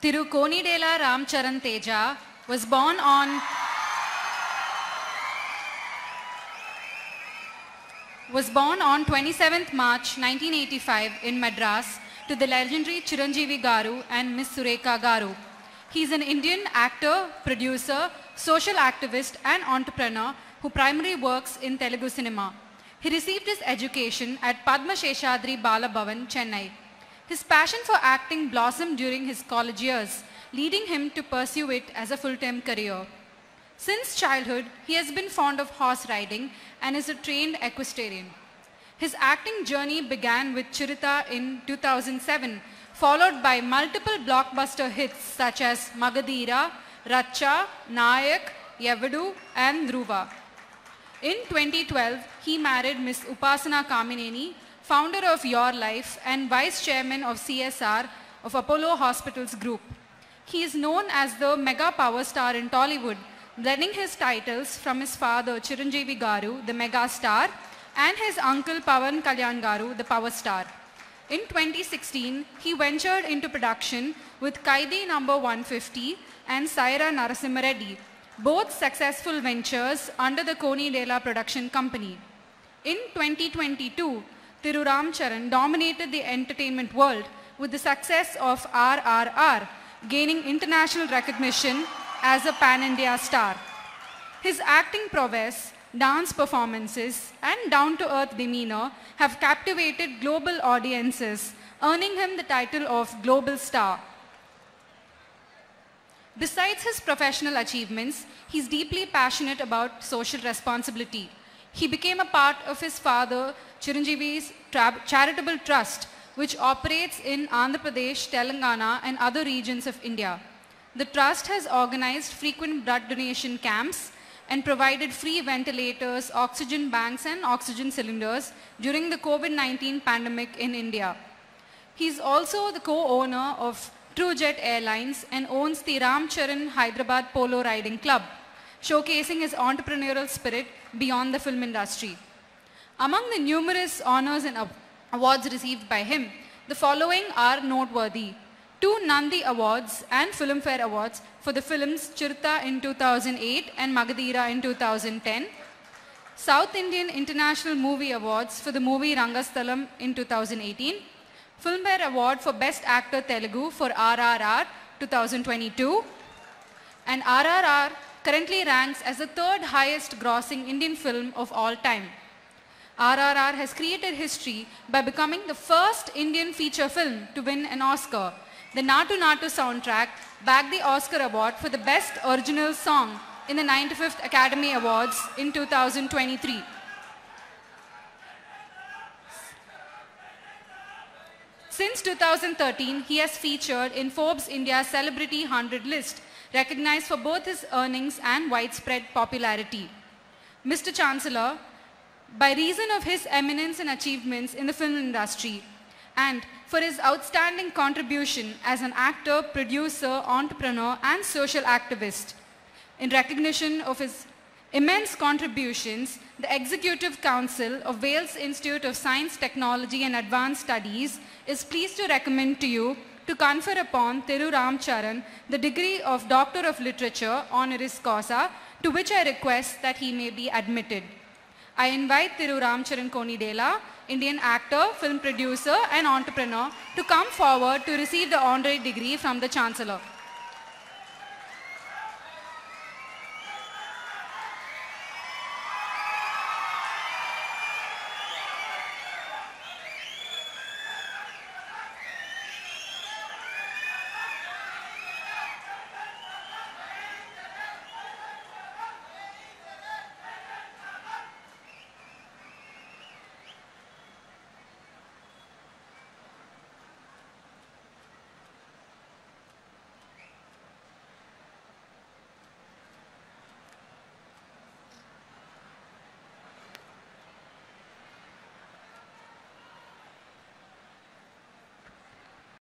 Thiru Konidela Ramcharan Teja was born on 27th March 1985 in Madras to the legendary Chiranjeevi Garu and Miss Surekha Garu. He is an Indian actor, producer, social activist and entrepreneur who primarily works in Telugu cinema. He received his education at Padma Sheshadri Bala Bhavan, Chennai. His passion for acting blossomed during his college years, leading him to pursue it as a full-time career. Since childhood, he has been fond of horse riding and is a trained equestrian. His acting journey began with Chirita in 2007, followed by multiple blockbuster hits such as Magadira, Racha, Nayak, Yevadu and Dhruva. In 2012, he married Miss Upasana Kamineni, founder of Your Life and vice chairman of CSR of Apollo Hospitals Group. He is known as the mega power star in Tollywood, blending his titles from his father Chiranjeevi Garu, the mega star, and his uncle Pavan Kalyan Garu, the power star. In 2016, he ventured into production with Kaidi No. 150 and Saira Narasimha Reddy, both successful ventures under the Konidela production company. In 2022, Thiru Ramcharan dominated the entertainment world with the success of RRR, gaining international recognition as a pan-India star. His acting prowess, dance performances, and down-to-earth demeanor have captivated global audiences, earning him the title of Global Star. Besides his professional achievements, he is deeply passionate about social responsibility. He became a part of his father Chiranjeevi's charitable trust, which operates in Andhra Pradesh, Telangana and other regions of India. The trust has organized frequent blood donation camps and provided free ventilators, oxygen banks and oxygen cylinders during the COVID-19 pandemic in India. He is also the co-owner of TrueJet Airlines and owns the Ramcharan Hyderabad Polo Riding Club, showcasing his entrepreneurial spirit beyond the film industry. Among the numerous honors and awards received by him, the following are noteworthy: 2 Nandi Awards and Filmfare Awards for the films Chirta in 2008 and Magadira in 2010, South Indian International Movie Awards for the movie Rangasthalam in 2018, Filmfare Award for Best Actor Telugu for RRR 2022, and RRR currently ranks as the 3rd highest grossing Indian film of all time. RRR has created history by becoming the first Indian feature film to win an Oscar. The Natu Natu soundtrack bagged the Oscar Award for the Best Original Song in the 95th Academy Awards in 2023. Since 2013, he has featured in Forbes India's Celebrity 100 list, recognized for both his earnings and widespread popularity. Mr. Chancellor, by reason of his eminence and achievements in the film industry, and for his outstanding contribution as an actor, producer, entrepreneur, and social activist. In recognition of his immense contributions, the Executive Council of Wales Institute of Science, Technology and Advanced Studies is pleased to recommend to you to confer upon Thiru Ramcharan the degree of Doctor of Literature honoris causa, to which I request that he may be admitted. I invite Thiru Ramcharan Konidela, Indian actor, film producer and entrepreneur, to come forward to receive the honorary degree from the Chancellor.